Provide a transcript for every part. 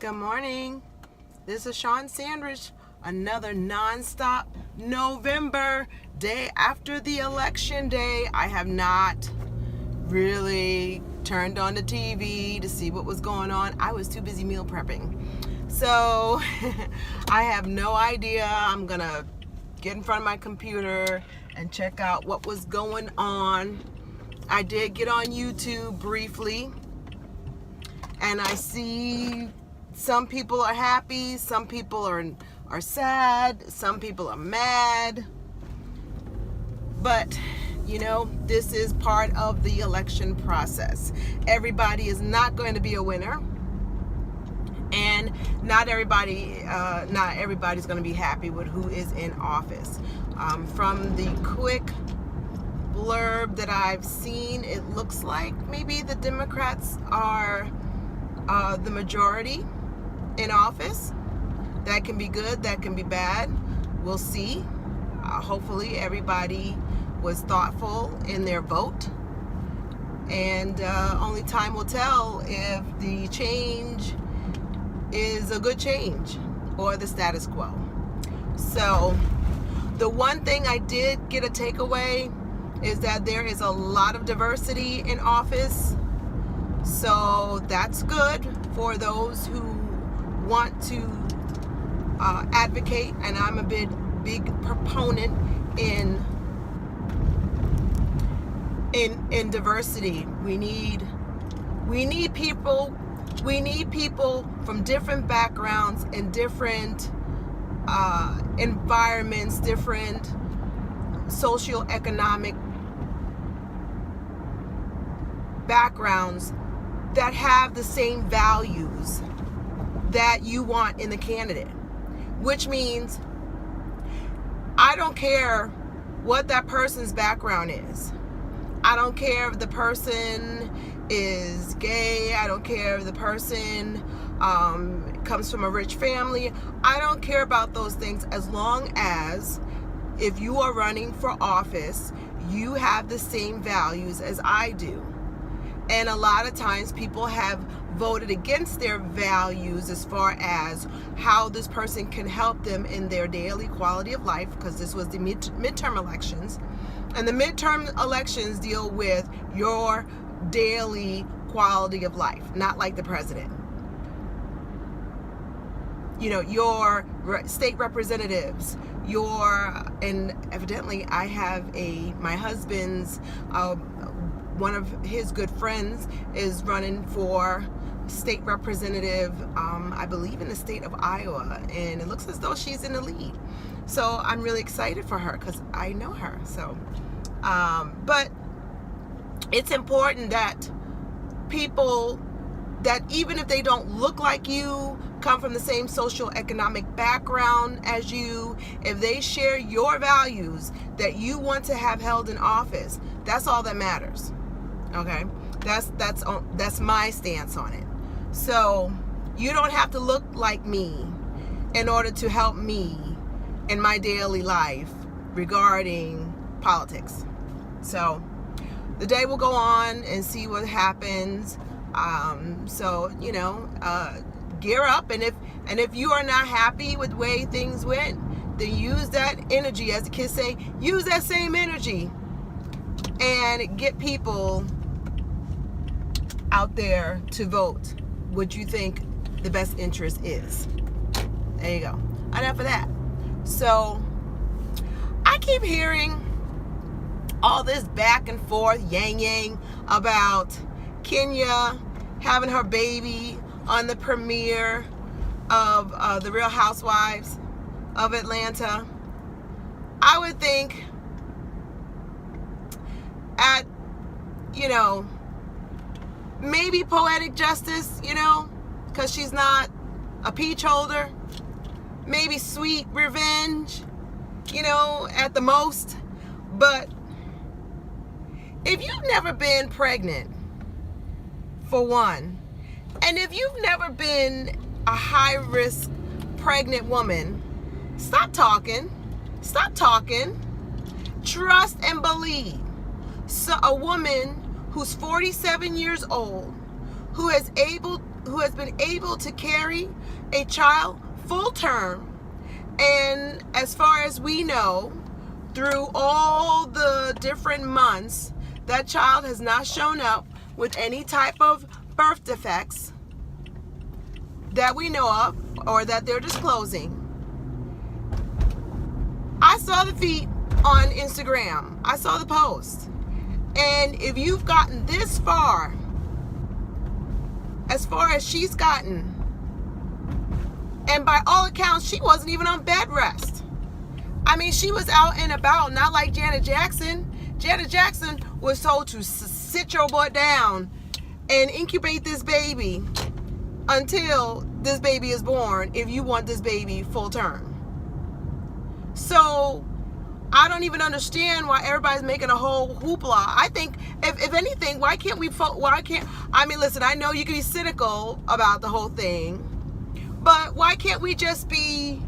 Good morning. This is Sean Sandridge. Another Nonstop November, day after the election day. I have not really turned on the TV to see what was going on. I was too busy meal prepping. So I have no idea. I'm going to get in front of my computer and check out what was going on. I did get on YouTube briefly, and I see some people are happy, some people are sad, some people are mad. But, you know, this is part of the election process. Everybody is not going to be a winner, and not everybody's going to be happy with who is in office. From the quick blurb that I've seen, it looks like maybe the Democrats are the majority in office. That can be good, that can be bad. We'll see. Hopefully everybody was thoughtful in their vote, and only time will tell if the change is a good change or the status quo. So the one thing I did get a takeaway is that there is a lot of diversity in office. So that's good for those who want to advocate, and I'm a big proponent in diversity. We need people from different backgrounds and different environments, different socioeconomic backgrounds that have the same values that you want in the candidate. Which means I don't care what that person's background is. I don't care if the person is gay. I don't care if the person comes from a rich family. I don't care about those things, as long as if you are running for office, you have the same values as I do. And a lot of times people have voted against their values as far as how this person can help them in their daily quality of life, because this was the midterm elections. And the midterm elections deal with your daily quality of life, not like the president. You know, your state representatives, and evidently I have my husband's, one of his good friends is running for state representative, I believe in the state of Iowa, and it looks as though she's in the lead. So I'm really excited for her because I know her. So, but it's important that people that, even if they don't look like you, come from the same socioeconomic background as you, if they share your values that you want to have held in office, that's all that matters. Okay, that's my stance on it. So you don't have to look like me in order to help me in my daily life regarding politics. So the day will go on and see what happens. So, you know, gear up, and if you are not happy with the way things went, then use that energy, as the kids say, use that same energy and get people out there to vote what you think the best interest is. There you go. Enough of that. So I keep hearing all this back and forth yang about Kenya having her baby on the premiere of The Real Housewives of Atlanta. I would think at, you know, maybe poetic justice, you know, because she's not a peach holder. Maybe sweet revenge, you know, at the most. But if you've never been pregnant, for one, and if you've never been a high-risk pregnant woman, stop talking. Trust and believe. So a woman who's 47 years old, who is able who has been able to carry a child full term, and as far as we know, through all the different months, that child has not shown up with any type of birth defects that we know of or that they're disclosing. I saw the feed on Instagram. I saw the post. And if you've gotten this far, as far as she's gotten, and by all accounts, she wasn't even on bed rest. I mean, she was out and about, not like Janet Jackson. Janet Jackson was told to sit your butt down and incubate this baby until this baby is born if you want this baby full term. So I don't even understand why everybody's making a whole hoopla. I think, if anything, why can't, I mean, listen, I know you can be cynical about the whole thing, but why can't we just be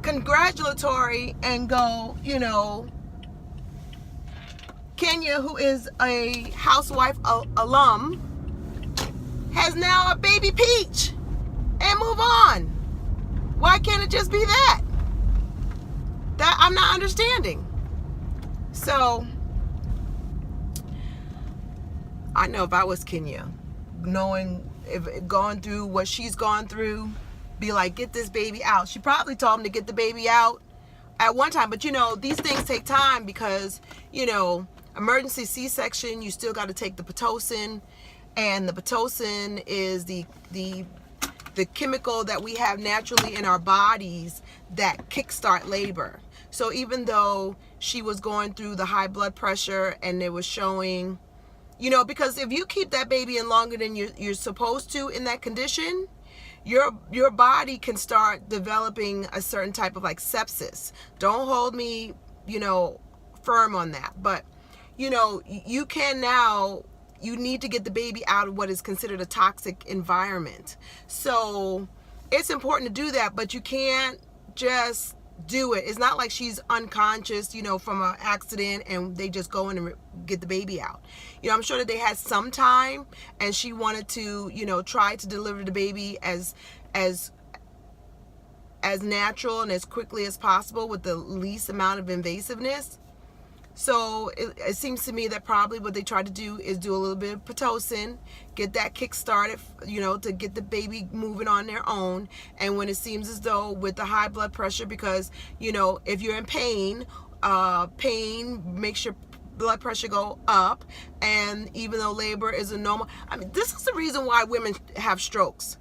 congratulatory and go, you know, Kenya, who is a housewife alum, has now a baby peach, and move on. Why can't it just be that? That I'm not understanding. So I know if I was Kenya, knowing, if going through what she's gone through, be like, get this baby out. She probably told him to get the baby out at one time, but you know, these things take time because, you know, emergency C-section, you still got to take the Pitocin, and the Pitocin is the chemical that we have naturally in our bodies that kickstart labor. So even though she was going through the high blood pressure and it was showing, you know, because if you keep that baby in longer than you're supposed to in that condition, your body can start developing a certain type of like sepsis. Don't hold me, you know, firm on that, but you know, you can now, you need to get the baby out of what is considered a toxic environment. So it's important to do that, but you can't just do it. It's not like she's unconscious, you know, from an accident and they just go in and get the baby out. You know, I'm sure that they had some time and she wanted to, you know, try to deliver the baby as natural and as quickly as possible with the least amount of invasiveness. So it seems to me that probably what they tried to do is do a little bit of Pitocin, get that kick started, you know, to get the baby moving on their own. And when it seems as though with the high blood pressure, because, you know, if you're in pain, pain makes your blood pressure go up. And even though labor is a normal, I mean, this is the reason why women have strokes.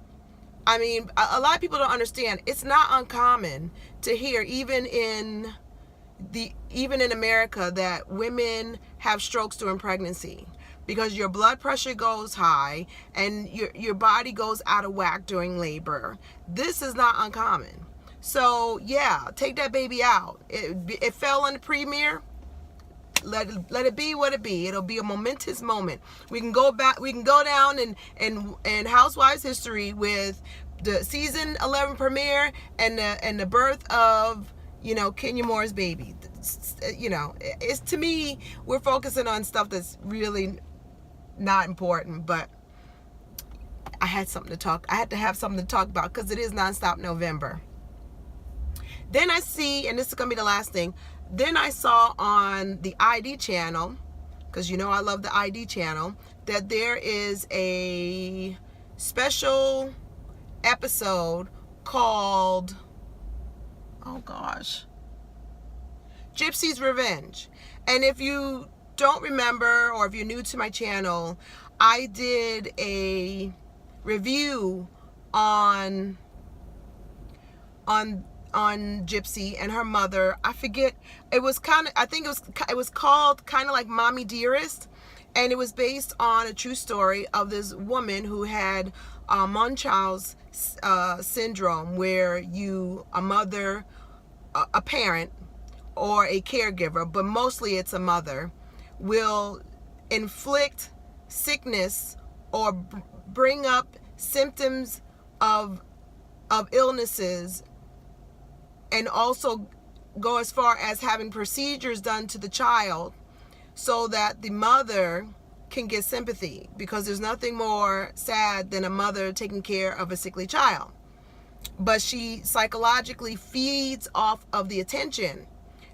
I mean, a lot of people don't understand. It's not uncommon to hear, even in America, that women have strokes during pregnancy because your blood pressure goes high and your body goes out of whack during labor. This is not uncommon. So yeah, take that baby out. It fell on the premiere. Let it be what it be. It'll be a momentous moment. We can go back. We can go down in Housewives history with the season 11 premiere and the birth of, you know, Kenya Moore's baby. You know, it's, to me, we're focusing on stuff that's really not important, but I had to have something to talk about because it is Nonstop November. Then I see, and this is going to be the last thing, then I saw on the ID channel, because you know I love the ID channel, that there is a special episode called, oh gosh, Gypsy's Revenge. And if you don't remember, or if you're new to my channel, I did a review on Gypsy and her mother. I forget, it was kind of, I think it was called kind of like Mommy Dearest, and it was based on a true story of this woman who had Munchausen's syndrome, where a mother, a parent, or a caregiver, but mostly it's a mother, will inflict sickness or bring up symptoms of illnesses, and also go as far as having procedures done to the child so that the mother can get sympathy, because there's nothing more sad than a mother taking care of a sickly child. But she psychologically feeds off of the attention.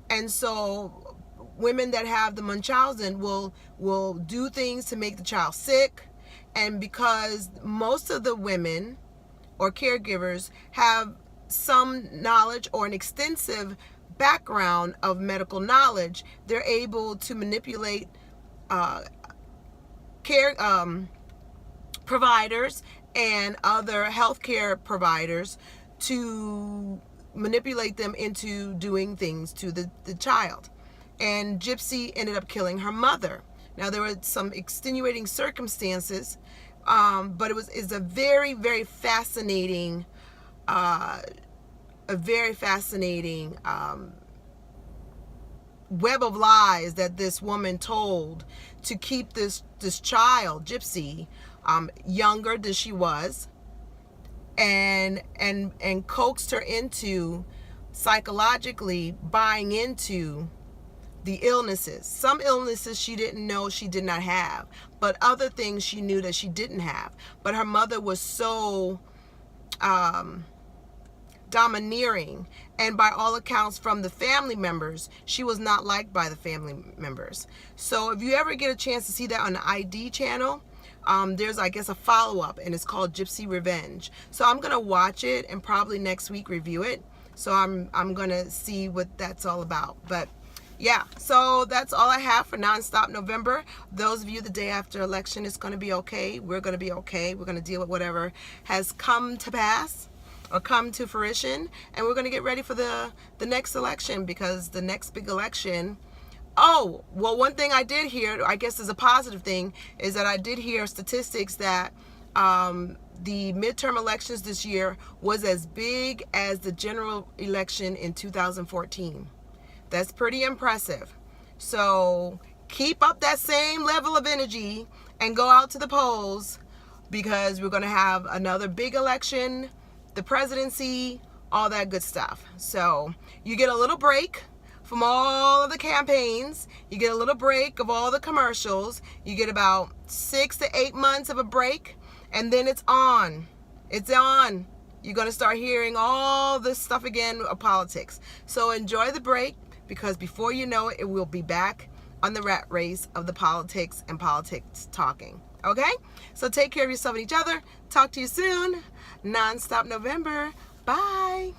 And so women that have the Munchausen will do things to make the child sick. And because most of the women or caregivers have some knowledge or an extensive background of medical knowledge, they're able to manipulate care providers and other healthcare providers to manipulate them into doing things to the child. And Gypsy ended up killing her mother. Now, there were some extenuating circumstances, but it's a very, very fascinating, web of lies that this woman told to keep this child, Gypsy, younger than she was, and coaxed her into psychologically buying into the illnesses. Some illnesses she didn't know she did not have, but other things she knew that she didn't have. But her mother was so domineering, and by all accounts from the family members, she was not liked by the family members. So if you ever get a chance to see that on the ID channel, there's, I guess, a follow-up, and it's called Gypsy Revenge. So I'm gonna watch it and probably next week review it. So I'm gonna see what that's all about. But yeah, so that's all I have for Nonstop November. Those of you the day after election, it's going to be okay. We're going to be okay. We're going to deal with whatever has come to pass or come to fruition. And we're going to get ready for the next election, because the next big election. Oh, well, one thing I did hear, I guess is a positive thing, is that I did hear statistics that the midterm elections this year was as big as the general election in 2014. That's pretty impressive. So keep up that same level of energy and go out to the polls, because we're going to have another big election, the presidency, all that good stuff. So you get a little break from all of the campaigns. You get a little break of all the commercials. You get about 6 to 8 months of a break, and then it's on. It's on. You're going to start hearing all this stuff again of politics. So enjoy the break, because before you know it, it will be back on the rat race of the politics and politics talking. Okay? So take care of yourself and each other. Talk to you soon. Nonstop November. Bye.